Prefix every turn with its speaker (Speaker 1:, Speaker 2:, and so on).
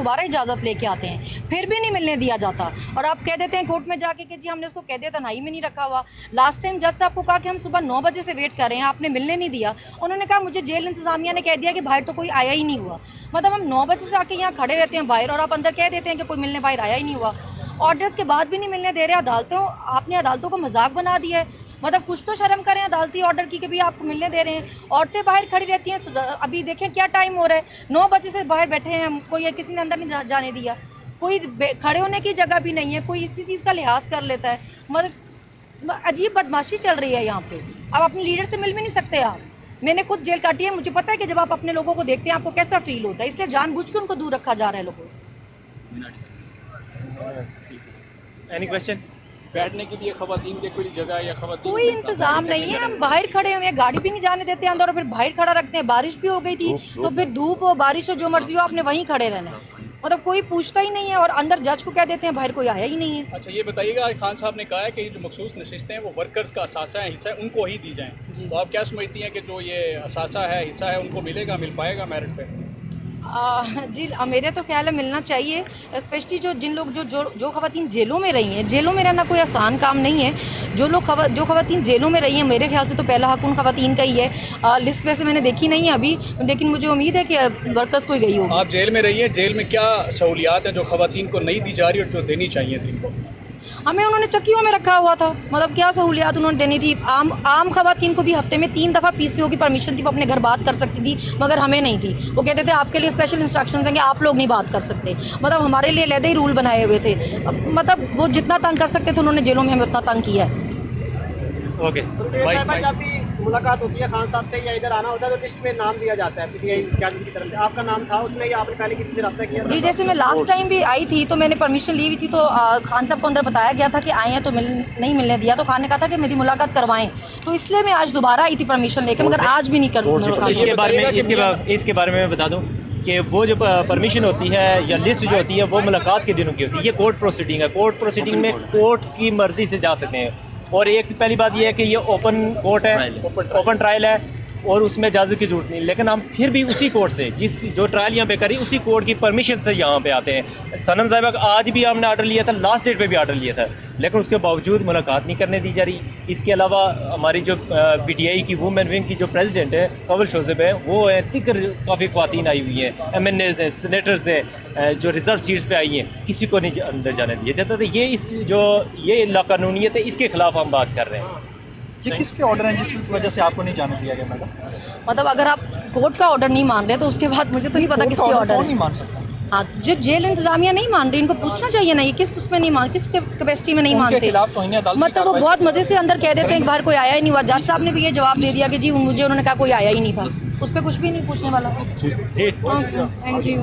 Speaker 1: दोबारा इजाज़त लेके आते हैं, फिर भी नहीं मिलने दिया जाता। और आप कह देते हैं कोर्ट में जाके कि जी हमने उसको कैद तन्हाई में नहीं रखा हुआ। लास्ट टाइम जज साहब को कहा कि हम सुबह 9 बजे से वेट कर रहे हैं, आपने मिलने नहीं दिया। उन्होंने कहा मुझे जेल इंतजामिया ने कह दिया कि बाहर तो कोई आया ही नहीं हुआ। मतलब हम 9 बजे से आके यहाँ खड़े रहते हैं बाहर, और आप अंदर कह देते हैं कि कोई मिलने बाहर आया ही नहीं हुआ। ऑर्डर्स के बाद भी नहीं मिलने दे रहे अदालतों। आपने अदालतों को मजाक बना दिया है। मतलब कुछ तो शर्म करें अदालती ऑर्डर की कि भी आपको मिलने दे रहे हैं। औरतें बाहर खड़ी रहती हैं। अभी देखें क्या टाइम हो रहा है, 9 बजे से बाहर बैठे हैं, कोई किसी ने अंदर नहीं जाने दिया। कोई खड़े होने की जगह भी नहीं है, कोई इसी चीज़ का लिहाज कर लेता है। मतलब अजीब बदमाशी चल रही है यहाँ पे। अब अपने लीडर से मिल भी नहीं सकते आप। मैंने खुद जेल काटी है, मुझे पता है कि जब आप अपने लोगों को देखते हैं आपको कैसा फील होता है, इसलिए जानबूझ के उनको दूर रखा जा रहा है लोगों से।
Speaker 2: Any question?
Speaker 3: बैठने के लिए खवातीन के कोई जगह या खवातीन
Speaker 1: कोई इंतजाम नहीं है। हम बाहर खड़े हुए हैं, गाड़ी भी नहीं जाने देते अंदर, और फिर बाहर खड़ा रखते हैं। बारिश भी हो गई थी तो फिर धूप हो बारिश हो जो मर्जी हो आपने वहीं खड़े रहना है। मतलब कोई पूछता ही नहीं है, और अंदर जज को कह देते हैं बाहर कोई आया ही नहीं है।
Speaker 3: अच्छा ये बताइएगा, खान साहब ने कहा है कि जो मखसूस नशिस्तें हैं वो वर्कर्स का असासा है, हिस्सा है, उनको ही दी जाएं। तो आप क्या समझती हैं कि जो ये असासा है, हिस्सा है, उनको मिलेगा, मिल पाएगा मेरिट पे?
Speaker 1: जी मेरे तो ख्याल है मिलना चाहिए। स्पेशली जिन लोग जो खवातीन जेलों में रही हैं, जेलों में रहना कोई आसान काम नहीं है। जो खवातीन जेलों में रही हैं, मेरे ख्याल से तो पहला हक उन खवातीन का ही है। लिस्ट वैसे मैंने देखी नहीं है अभी, लेकिन मुझे उम्मीद है कि वर्कर्स कोई गई होगी।
Speaker 3: आप जेल में रही हैं, जेल में क्या सहूलियात है जो खवातीन को नहीं दी जा रही और जो देनी चाहिए थी इनको?
Speaker 1: हमें उन्होंने चक्कियों में रखा हुआ था। मतलब क्या सहूलियात उन्होंने देनी थी। आम खवातीन को भी हफ्ते में 3 दफ़ा पीसीओ की परमिशन थी, वो अपने घर बात कर सकती थी, मगर हमें नहीं थी। वो कहते थे आपके लिए स्पेशल इंस्ट्रक्शंस हैं कि आप लोग नहीं बात कर सकते। मतलब हमारे लिए अलग ही रूल बनाए हुए थे। मतलब वो जितना तंग कर सकते थे उन्होंने जेलों में हमें उतना तंग किया है।
Speaker 2: ओके
Speaker 4: जब भी मुलाकात होती है खान साहब से या इधर आना होता है तो लिस्ट में नाम दिया जाता है पीटीआई कायदीन की तरफ से, आपका नाम था उसमें या आपने पहले किसी से रब्ता किया?
Speaker 1: जी जैसे मैं लास्ट टाइम भी आई थी तो मैंने परमिशन ली हुई थी, तो खान साहब को अंदर बताया गया था कि आए हैं तो नहीं मिलने दिया। तो खान ने कहा था कि मेरी मुलाकात करवाएं, तो इसलिए मैं आज दोबारा आई थी परमिशन लेके, मगर आज भी नहीं करूँ।
Speaker 2: इसके बारे में मैं बता दूं कि वो जो परमिशन होती है या लिस्ट जो होती है वो मुलाकात के दिनों की होती है। ये कोर्ट प्रोसीडिंग है। कोर्ट प्रोसीडिंग में कोर्ट की मर्जी से जा सकते हैं। और एक पहली बात ये है कि ये ओपन कोर्ट है, ओपन ट्रायल है, और उसमें इजाज़त की ज़रूरत नहीं। लेकिन हम फिर भी उसी कोर्ट से जो ट्रायल यहाँ पे करी उसी कोर्ट की परमिशन से यहाँ पे आते हैं। सनम साहिबा आज भी हमने आर्डर लिया था, लास्ट डेट पे भी आर्डर लिया था, लेकिन उसके बावजूद मुलाकात नहीं करने दी जा रही। इसके अलावा हमारी जो पीटीआई की वुमेन विंग की जो प्रेसिडेंट है कवल शोज़ेब है, वो है तिकर काफ़ी ख्वातीन आई हुई हैं, MNAs हैं, सेनेटर्स हैं, जो रिजर्व सीट्स पे आई हैं, किसी को नहीं अंदर जाने दिया जाता। तो ये लाकानूनियत है, इसके खिलाफ हम बात कर रहे हैं।
Speaker 5: ये किसके ऑर्डर हैं जिसकी वजह से आपको नहीं जाने दिया गया मैडम?
Speaker 1: मतलब अगर आप कोर्ट का ऑर्डर नहीं मान रहे तो उसके बाद मुझे तो नहीं पता किसके ऑर्डर
Speaker 5: कौन नहीं मान सकता?
Speaker 1: हाँ, जो जेल इंतजामिया नहीं मान रही, इनको पूछना चाहिए ना ये किस उसमें नहीं मान, किस कैपेसिटी में नहीं मानते। मतलब वो बहुत मजे से अंदर कह देते हैं बाहर कोई आया ही नहीं हुआ। जज साहब ने भी ये जवाब दे दिया कि जी मुझे उन्होंने कहा कोई आया ही नहीं था, उस पर कुछ भी नहीं पूछने वाला। Thank you.